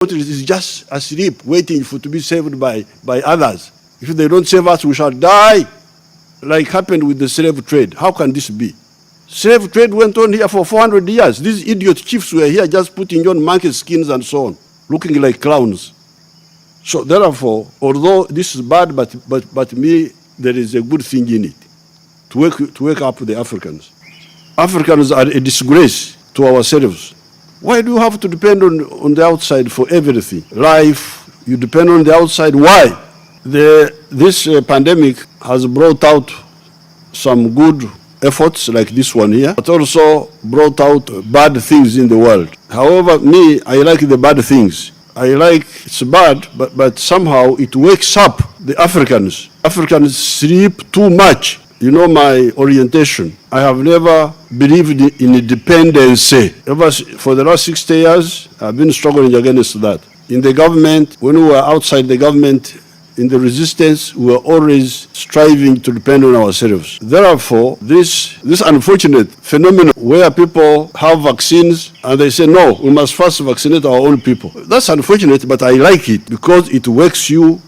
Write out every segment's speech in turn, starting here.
It is just asleep, waiting to be saved by others. If they don't save us, we shall die, like happened with the slave trade. How can this be? Slave trade went on here for 400 years. These idiot chiefs were here just putting on monkey skins and so on, looking like clowns. So therefore, although this is bad, but me, there is a good thing in it, to wake up the Africans. Africans are a disgrace to ourselves. Why do you have to depend on the outside for everything? Life, you depend on the outside. Why? This pandemic has brought out some good efforts like this one here, but also brought out bad things in the world. However, me, I like the bad things. I like it's bad, but somehow it wakes up the Africans. Africans sleep too much. You know my orientation. I have never believed in independence. For the last 60 years, I've been struggling against that. In the government, when we were outside the government, in the resistance, we were always striving to depend on ourselves. Therefore, this unfortunate phenomenon where people have vaccines and they say, no, we must first vaccinate our own people. That's unfortunate, but I like it because it wakes you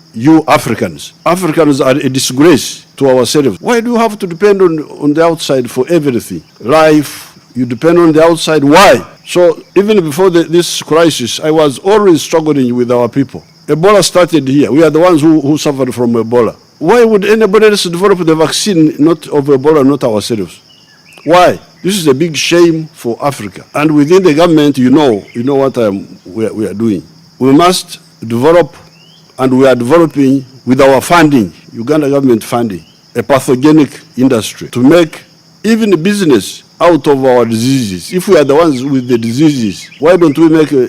Africans. Africans are a disgrace to ourselves. Why do you have to depend on the outside for everything? Life, you depend on the outside. Why? So even before this crisis, I was always struggling with our people. Ebola started here. We are the ones who suffered from Ebola. Why would anybody else develop the vaccine not of Ebola, not ourselves? Why? This is a big shame for Africa. And within the government, you know what we are doing. We must develop, and we are developing with our funding, Uganda government funding, a pathogenic industry to make even business out of our diseases. If we are the ones with the diseases, why don't we make a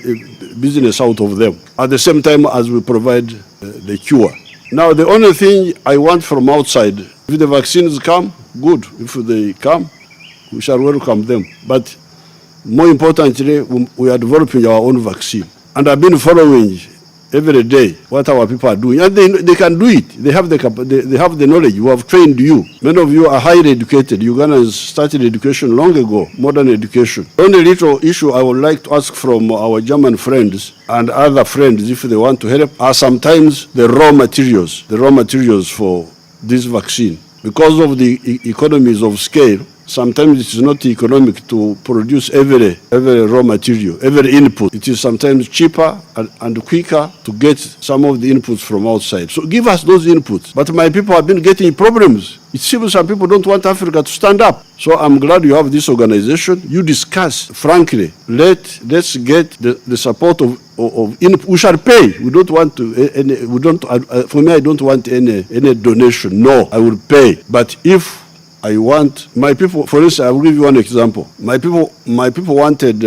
business out of them at the same time as we provide the cure? Now, the only thing I want from outside, if the vaccines come, good. If they come, we shall welcome them. But more importantly, we are developing our own vaccine. And I've been following every day what our people are doing. And they can do it. They have the knowledge. We have trained you. Many of you are highly educated. Uganda started education long ago, modern education. The only little issue I would like to ask from our German friends and other friends, if they want to help, are sometimes the raw materials for this vaccine. Because of the economies of scale, sometimes it is not economic to produce every raw material, every input. It is sometimes cheaper and quicker to get some of the inputs from outside. So give us those inputs. But my people have been getting problems. It seems some people don't want Africa to stand up. So I'm glad you have this organization. You discuss frankly. Let's get the support of input. We shall pay. We don't want to. For me, I don't want any donation. No, I will pay. But if I want my people, for instance, I will give you one example. My people wanted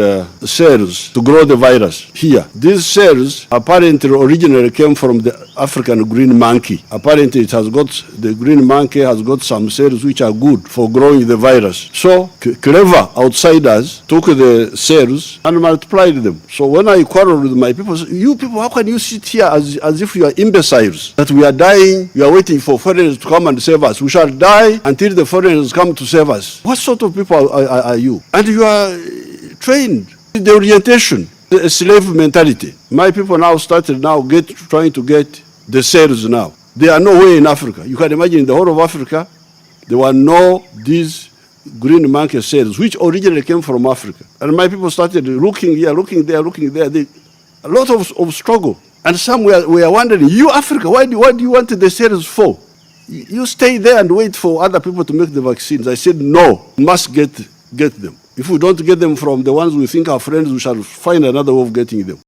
cells to grow the virus here. These cells apparently originally came from the African green monkey. Apparently the green monkey has got some cells which are good for growing the virus. So clever outsiders took the cells and multiplied them. So when I quarreled with my people, you people, how can you sit here as if you are imbeciles? That we are dying, we are waiting for foreigners to come and save us. We shall die until the foreigners come to save us. What sort of people are you? And you are trained in the orientation, the slave mentality. My people now started trying to get the cells now. They are nowhere in Africa. You can imagine in the whole of Africa, there were no these green monkey cells, which originally came from Africa. And my people started looking here, looking there. A lot of struggle. And some were wondering, you Africa, what do you want the cells for? You stay there and wait for other people to make the vaccines. I said, no, we must get them. If we don't get them from the ones we think are friends, we shall find another way of getting them.